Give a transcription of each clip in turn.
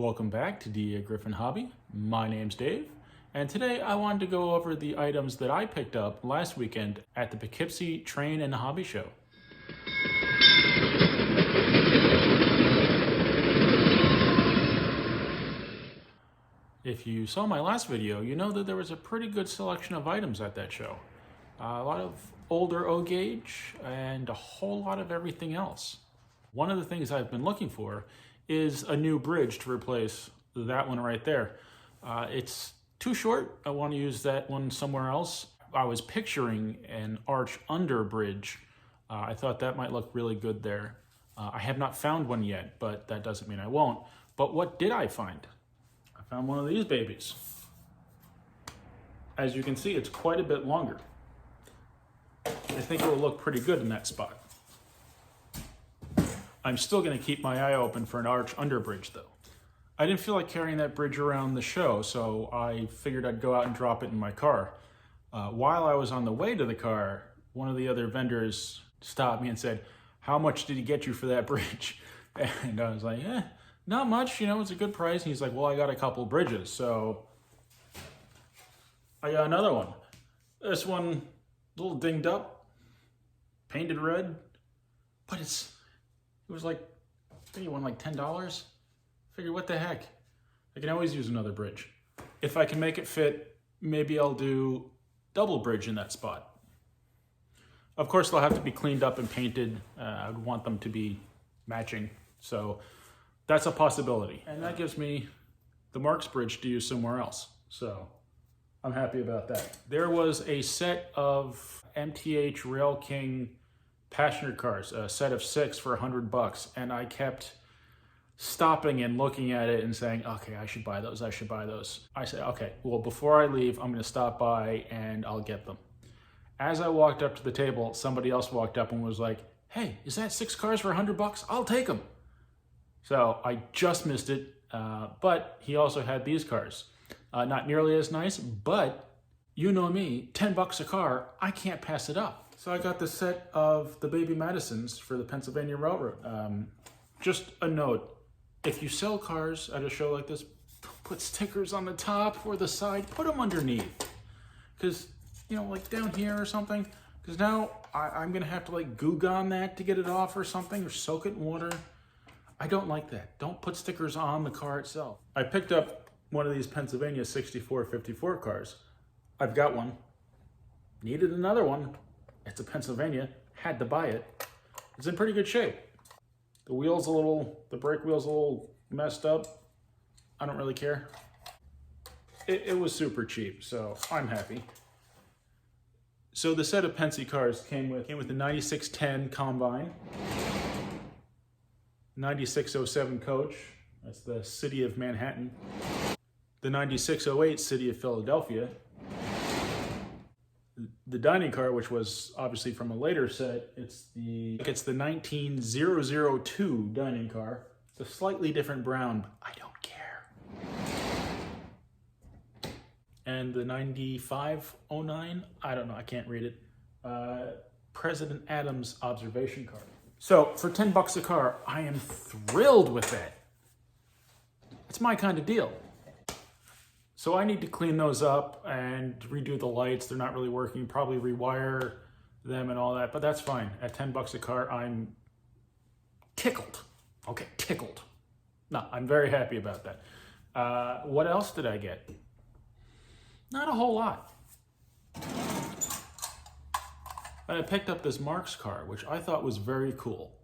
Welcome back to Dagryffyn Hobby. My name's Dave, and today I wanted to go over the items that I picked up last weekend at the Poughkeepsie Train and Hobby Show. If you saw my last video, you know that there was a pretty good selection of items at that show. A lot of older Ogauge and a whole lot of everything else. One of the things I've been looking for is a new bridge to replace that one right there. It's too short. I want to use that one somewhere else. I was picturing an arch under bridge. I thought that might look really good there. I have not found one yet, but that doesn't mean I won't. But what did I find? I found one of these babies. As you can see, it's quite a bit longer. I think it will look pretty good in that spot. I'm still going to keep my eye open for an arch under bridge though. I didn't feel like carrying that bridge around the show, so I figured I'd go out and drop it in my car. While I was on the way to the car, one of the other vendors stopped me and said, "How much did he get you for that bridge?" And I was like, not much, you know, it's a good price. And he's like, "Well, I got a couple bridges, so I got another one." This one, a little dinged up, painted red, but it was like, I think it won like $10. Figured, what the heck? I can always use another bridge. If I can make it fit, maybe I'll do double bridge in that spot. Of course, they'll have to be cleaned up and painted. I'd want them to be matching. So that's a possibility. And that gives me the Marks bridge to use somewhere else. So I'm happy about that. There was a set of MTH Rail King passenger cars, a set of 6 for $100, and I kept stopping and looking at it and saying, okay, I should buy those, I should buy those. I said, okay, well, before I leave, I'm gonna stop by and I'll get them. As I walked up to the table, somebody else walked up and was like, "Hey, is that 6 cars for $100? I'll take them." So I just missed it, but he also had these cars. Not nearly as nice, but you know me, $10 a car, I can't pass it up. So I got the set of the Baby Madisons for the Pennsylvania Railroad. Just a note, if you sell cars at a show like this, don't put stickers on the top or the side, put them underneath. Because, you know, like down here or something, because now I'm gonna have to like Goo Gone that to get it off or something, or soak it in water. I don't like that. Don't put stickers on the car itself. I picked up one of these Pennsylvania 6454 cars. I've got one, needed another one. It's a Pennsylvania, had to buy it. It's in pretty good shape. The brake wheel's a little messed up. I don't really care. It was super cheap, so I'm happy. So the set of Pennsy cars came with the 9610 Combine, 9607 Coach, that's the City of Manhattan, the 9608 City of Philadelphia, the dining car, which was obviously from a later set, it's the 19002 dining car. It's a slightly different brown, but I don't care. And the 9509, I don't know, I can't read it. President Adams observation car. So for $10 a car, I am thrilled with that. It's my kind of deal. So I need to clean those up and redo the lights. They're not really working, probably rewire them and all that, but that's fine. At $10 a car, I'm tickled. Okay, tickled. No, I'm very happy about that. What else did I get? Not a whole lot. But I picked up this Marks car, which I thought was very cool.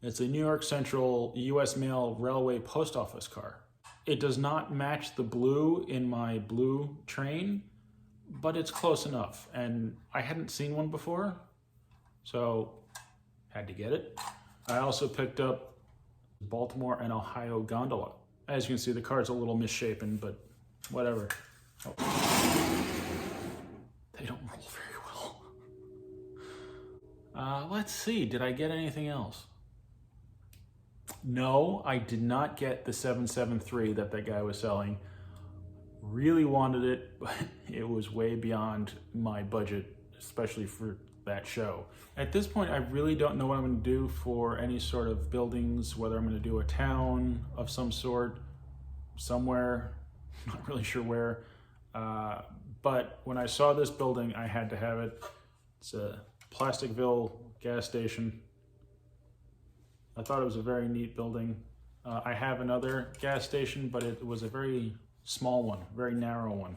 It's a New York Central U.S. Mail Railway Post Office car. It does not match the blue in my blue train, but it's close enough. And I hadn't seen one before, so had to get it. I also picked up Baltimore and Ohio gondola. As you can see, the car's a little misshapen, but whatever. Oh. They don't roll very well. Let's see, did I get anything else? No, I did not get the 773 that guy was selling. Really wanted it, but it was way beyond my budget, especially for that show. At this point, I really don't know what I'm going to do for any sort of buildings, whether I'm going to do a town of some sort somewhere, not really sure where. But when I saw this building, I had to have it. It's a Plasticville gas station. I thought it was a very neat building. I have another gas station, but it was a very small one, very narrow one.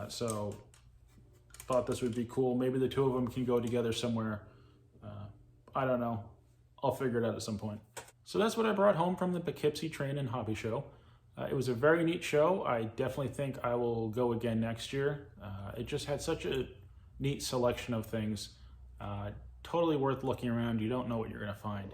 So thought this would be cool. Maybe the two of them can go together somewhere. I don't know. I'll figure it out at some point. So that's what I brought home from the Poughkeepsie Train and Hobby Show. It was a very neat show. I definitely think I will go again next year. It just had such a neat selection of things. Totally worth looking around. You don't know what you're gonna find.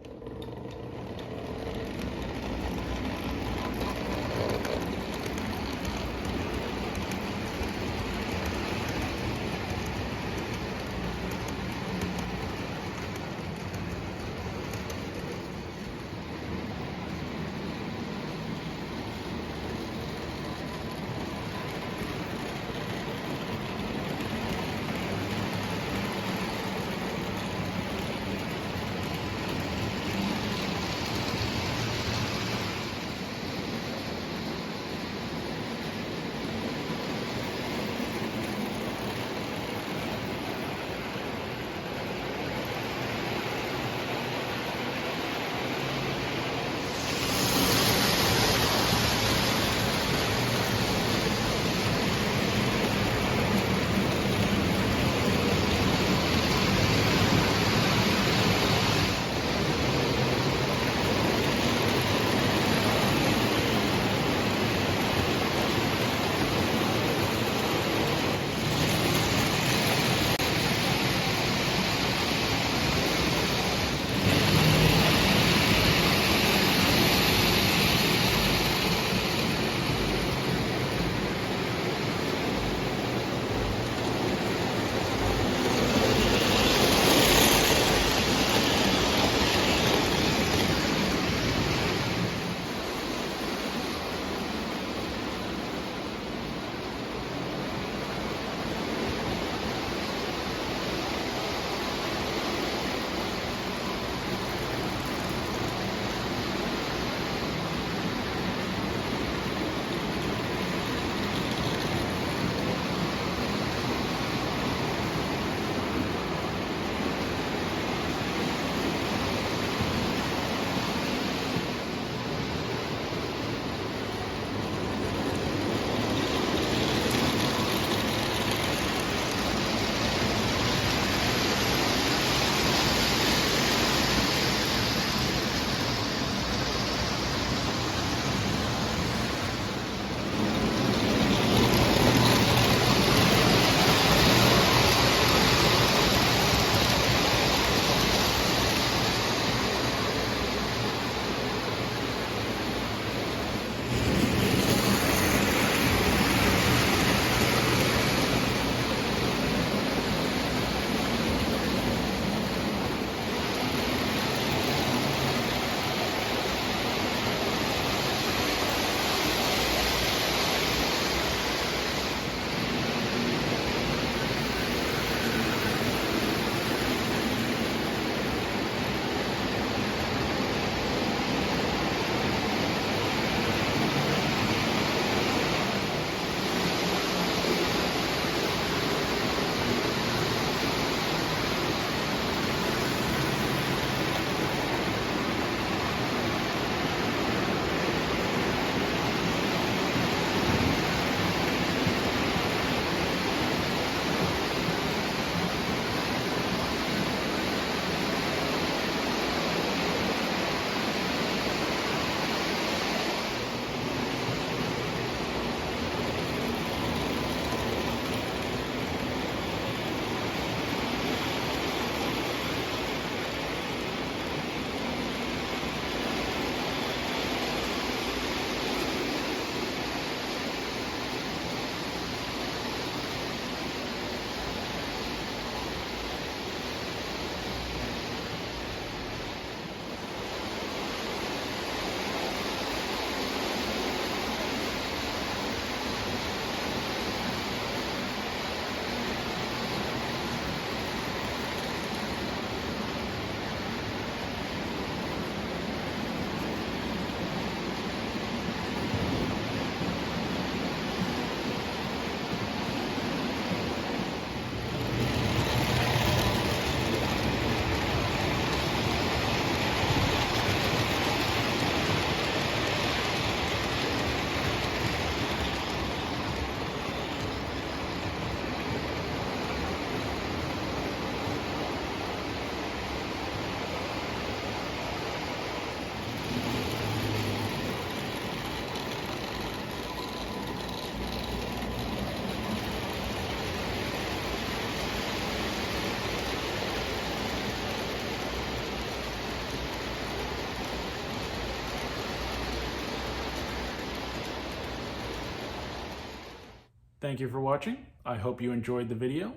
Thank you for watching. I hope you enjoyed the video.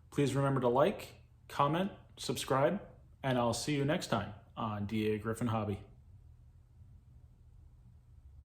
Please remember to like, comment, subscribe, and I'll see you next time on dagryffyn Hobby.